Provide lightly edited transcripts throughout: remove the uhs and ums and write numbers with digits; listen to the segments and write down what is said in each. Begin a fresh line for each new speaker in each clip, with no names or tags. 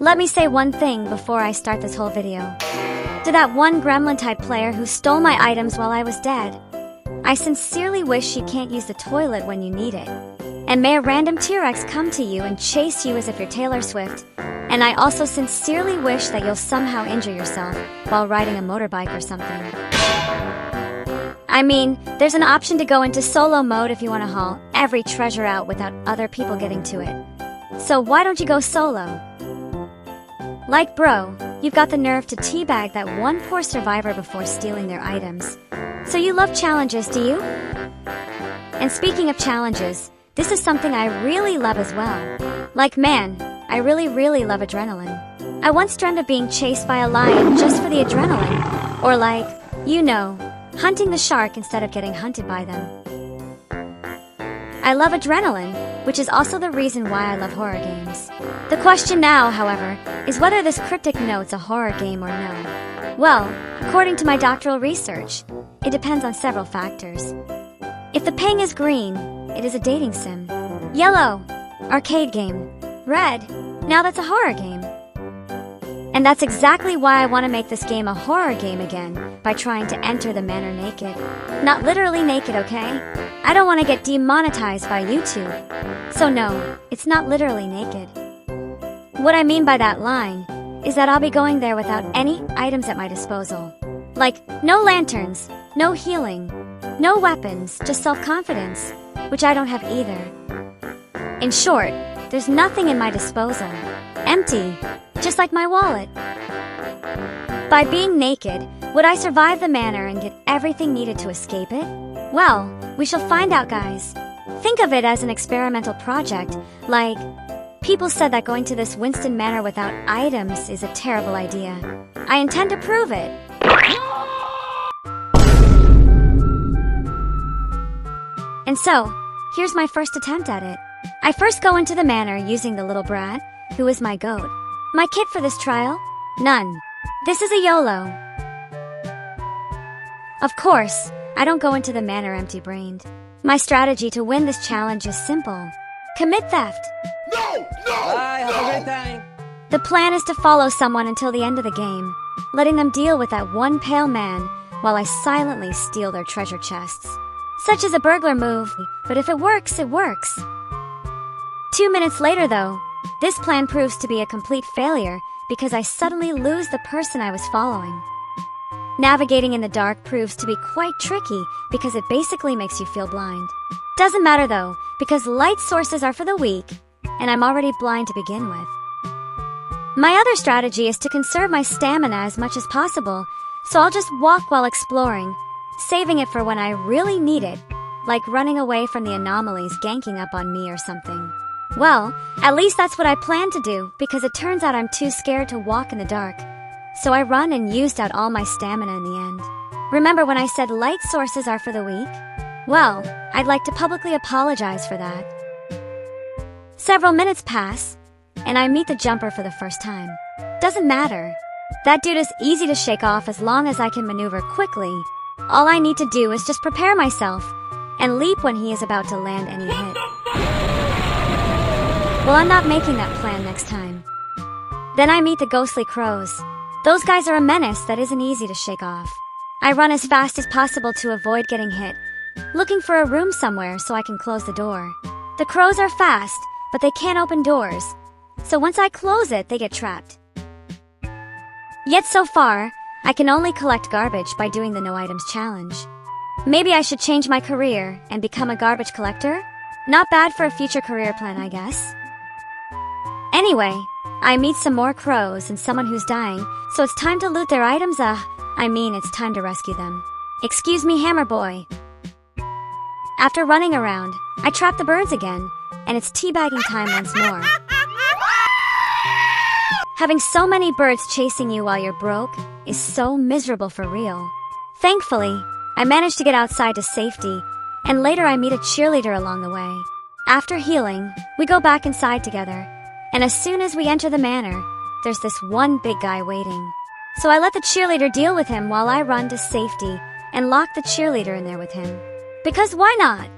Let me say one thing before I start this whole video. To that one gremlin-type player who stole my items while I was dead, I sincerely wish you can't use the toilet when you need it. And may a random T-Rex come to you and chase you as if you're Taylor Swift. And I also sincerely wish that you'll somehow injure yourself while riding a motorbike or something. I mean, there's an option to go into solo mode if you want to haul every treasure out without other people getting to it. So why don't you go solo? Like bro, you've got the nerve to teabag that one poor survivor before stealing their items. So you love challenges, do you? And speaking of challenges, this is something I really love as well. Like man, I really love adrenaline. I once dreamed of being chased by a lion just for the adrenaline. Or like, you know, hunting the shark instead of getting hunted by them. I love adrenaline, which is also the reason why I love horror games. The question now, however, is whether this cryptic note's a horror game or no. Well, according to my doctoral research, it depends on several factors. If the ping is green, it is a dating sim. Yellow, arcade game. Red, now that's a horror game. And that's exactly why I want to make this game a horror game again, by trying to enter the manor naked. Not literally naked, okay? I don't want to get demonetized by YouTube. So no, it's not literally naked. What I mean by that line is that I'll be going there without any items at my disposal. Like, no lanterns, no healing, no weapons, just self-confidence, which I don't have either. In short, there's nothing in my disposal. Empty, just like my wallet. By being naked, would I survive the manor and get everything needed to escape it? Well, we shall find out, guys. Think of it as an experimental project, like, people said that going to this Winston Manor without items is a terrible idea. I intend to prove it. And so, here's my first attempt at it. I first go into the manor using the little brat, who is my goat. My kit for this trial? None. This is a YOLO. Of course, I don't go into the manor empty-brained. My strategy to win this challenge is simple. Commit theft.
No!
Bye, have a great time.
The plan is to follow someone until the end of the game, letting them deal with that one pale man while I silently steal their treasure chests. Such is a burglar move, but if it works, it works. 2 minutes later, though, this plan proves to be a complete failure because I suddenly lose the person I was following. Navigating in the dark proves to be quite tricky because it basically makes you feel blind. Doesn't matter though, because light sources are for the weak, and I'm already blind to begin with. My other strategy is to conserve my stamina as much as possible, so I'll just walk while exploring, saving it for when I really need it, like running away from the anomalies ganking up on me or something. Well, at least that's what I plan to do, because it turns out I'm too scared to walk in the dark. So I run and used out all my stamina in the end. Remember when I said light sources are for the weak? Well, I'd like to publicly apologize for that. Several minutes pass, and I meet the jumper for the first time. Doesn't matter. That dude is easy to shake off as long as I can maneuver quickly. All I need to do is just prepare myself and leap when he is about to land any hit. Well, I'm not making that plan next time. Then I meet the ghostly crows. Those guys are a menace that isn't easy to shake off. I run as fast as possible to avoid getting hit, looking for a room somewhere so I can close the door. The crows are fast, but they can't open doors, so once I close it, they get trapped. Yet so far, I can only collect garbage by doing the no items challenge. Maybe I should change my career and become a garbage collector? Not bad for a future career plan, I guess. Anyway, I meet some more crows and someone who's dying, so it's time to loot their items. It's time to rescue them. Excuse me, Hammer Boy. After running around, I trap the birds again, and it's teabagging time once more. Having so many birds chasing you while you're broke is so miserable for real. Thankfully, I managed to get outside to safety, and later I meet a cheerleader along the way. After healing, we go back inside together, and as soon as we enter the manor, there's this one big guy waiting. So I let the cheerleader deal with him while I run to safety and lock the cheerleader in there with him. Because why not?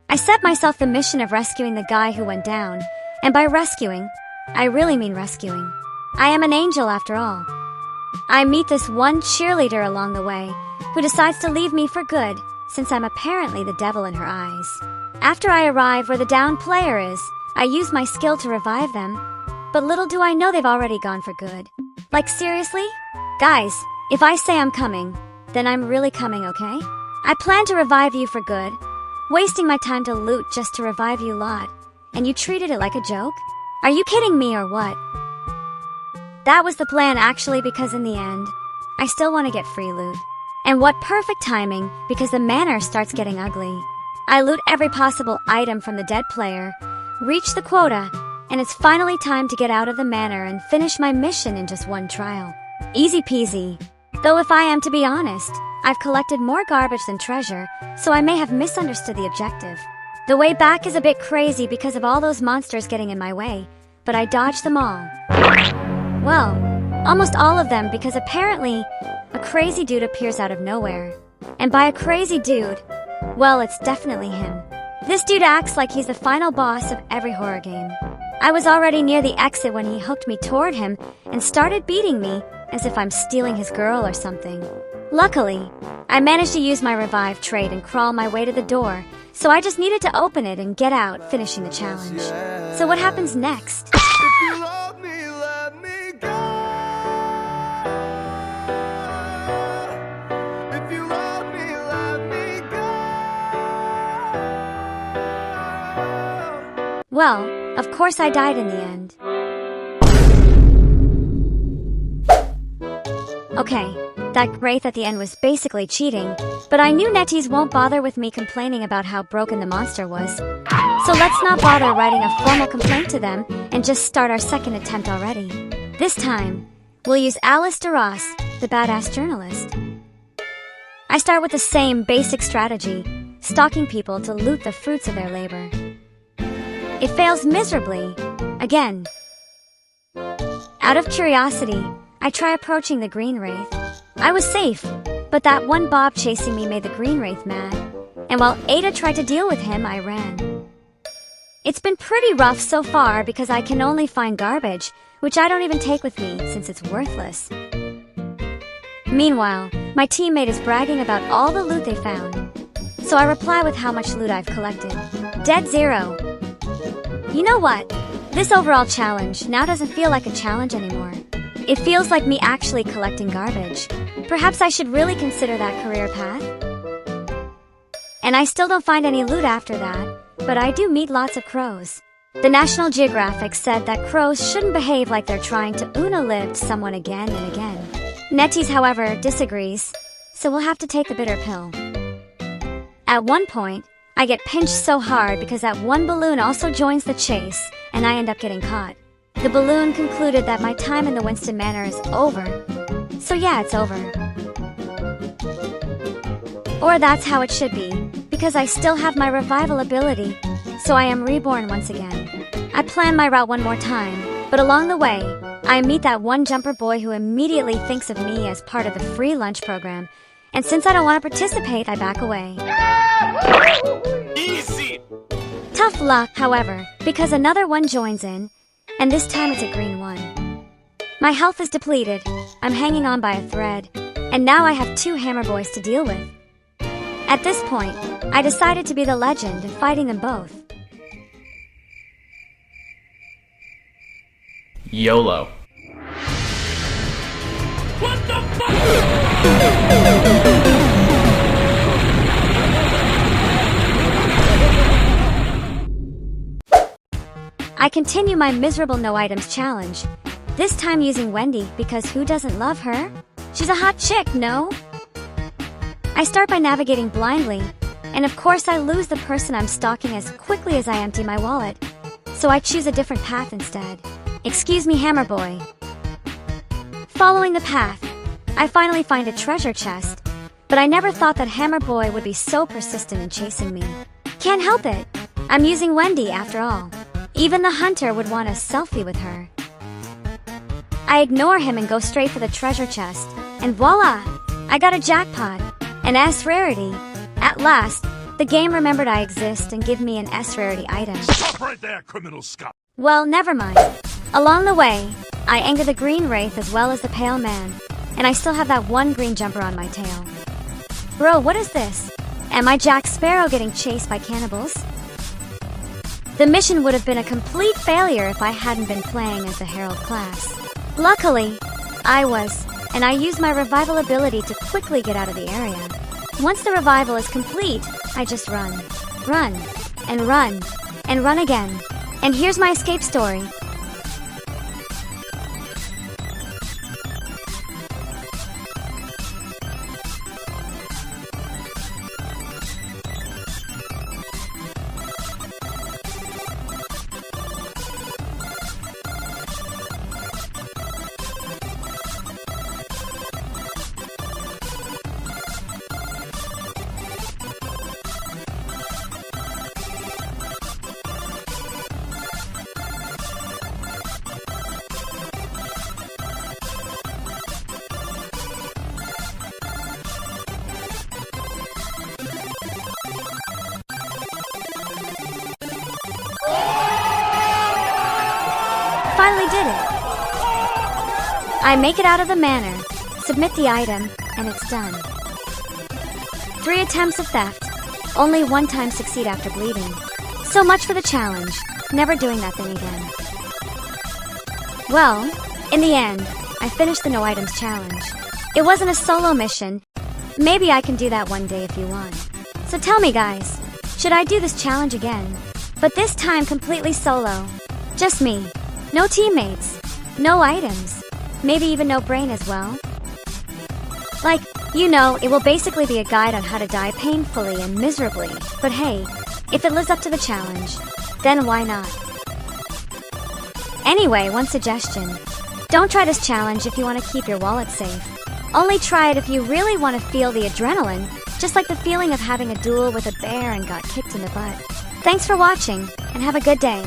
I set myself the mission of rescuing the guy who went down, and by rescuing, I really mean rescuing. I am an angel after all. I meet this one cheerleader along the way, who decides to leave me for good, since I'm apparently the devil in her eyes. After I arrive where the downed player is, I use my skill to revive them, but little do I know they've already gone for good. Like seriously? Guys, if I say I'm coming, then I'm really coming, okay? I plan to revive you for good, wasting my time to loot just to revive you lot, and you treated it like a joke? Are you kidding me or what? That was the plan actually, because in the end, I still want to get free loot. And what perfect timing, because the manor starts getting ugly. I loot every possible item from the dead player, reach the quota, and it's finally time to get out of the manor and finish my mission in just one trial. Easy peasy. Though if I am to be honest, I've collected more garbage than treasure, so I may have misunderstood the objective. The way back is a bit crazy because of all those monsters getting in my way, but I dodged them all. Well, almost all of them, because apparently a crazy dude appears out of nowhere. And by a crazy dude, well, it's definitely him. This dude acts like he's the final boss of every horror game. I was already near the exit when he hooked me toward him and started beating me as if I'm stealing his girl or something. Luckily, I managed to use my revive trait and crawl my way to the door, so I just needed to open it and get out, finishing the challenge. So what happens next? Well, of course I died in the end. Okay, that wraith at the end was basically cheating, but I knew Netties won't bother with me complaining about how broken the monster was. So let's not bother writing a formal complaint to them and just start our second attempt already. This time, we'll use Alice DeRoss, the badass journalist. I start with the same basic strategy, stalking people to loot the fruits of their labor. It fails miserably, again. Out of curiosity, I try approaching the green wraith. I was safe, but that one Bob chasing me made the green wraith mad, and while Ada tried to deal with him, I ran. It's been pretty rough so far because I can only find garbage, which I don't even take with me since it's worthless. Meanwhile, my teammate is bragging about all the loot they found, so I reply with how much loot I've collected. Dead zero. You know what? This overall challenge now doesn't feel like a challenge anymore. It feels like me actually collecting garbage. Perhaps I should really consider that career path. And I still don't find any loot after that, but I do meet lots of crows. The National Geographic said that crows shouldn't behave like they're trying to Una-live someone again and again. Netties, however, disagrees, so we'll have to take the bitter pill. At one point, I get pinched so hard because that one balloon also joins the chase, and I end up getting caught. The balloon concluded that my time in the Winston Manor is over. So yeah, it's over. Or that's how it should be, because I still have my revival ability, so I am reborn once again. I plan my route one more time, but along the way, I meet that one jumper boy who immediately thinks of me as part of the free lunch program, and since I don't want to participate, I back away.
Easy!
Tough luck, however, because another one joins in, and this time it's a green one. My health is depleted, I'm hanging on by a thread, and now I have two hammer boys to deal with. At this point, I decided to be the legend in fighting them both.
YOLO. What the fuck?
I continue my miserable no items challenge, this time using Wendy because who doesn't love her? She's a hot chick, no? I start by navigating blindly, and of course I lose the person I'm stalking as quickly as I empty my wallet, so I choose a different path instead. Excuse me, Hammer Boy. Following the path, I finally find a treasure chest, but I never thought that Hammer Boy would be so persistent in chasing me. Can't help it. I'm using Wendy after all. Even the hunter would want a selfie with her. I ignore him and go straight for the treasure chest, and voila! I got a jackpot, an S rarity. At last, the game remembered I exist and give me an S rarity item.
Stop right there, criminal scum!
Well, never mind. Along the way, I anger the green wraith as well as the pale man, and I still have that one green jumper on my tail. Bro, what is this? Am I Jack Sparrow getting chased by cannibals? The mission would have been a complete failure if I hadn't been playing as the Herald class. Luckily, I was, and I used my revival ability to quickly get out of the area. Once the revival is complete, I just run, and run again. And here's my escape story. Finally did it. I make it out of the manor, submit the item, and it's done. 3 attempts of theft, only 1 time succeed after bleeding. So much for the challenge, never doing that thing again. Well, in the end, I finished the no items challenge. It wasn't a solo mission. Maybe I can do that one day if you want. So tell me guys, should I do this challenge again? But this time completely solo. Just me. No teammates, no items, maybe even no brain as well. Like, it will basically be a guide on how to die painfully and miserably, but hey, if it lives up to the challenge, then why not? Anyway, one suggestion. Don't try this challenge if you want to keep your wallet safe. Only try it if you really want to feel the adrenaline, just like the feeling of having a duel with a bear and got kicked in the butt. Thanks for watching, and have a good day.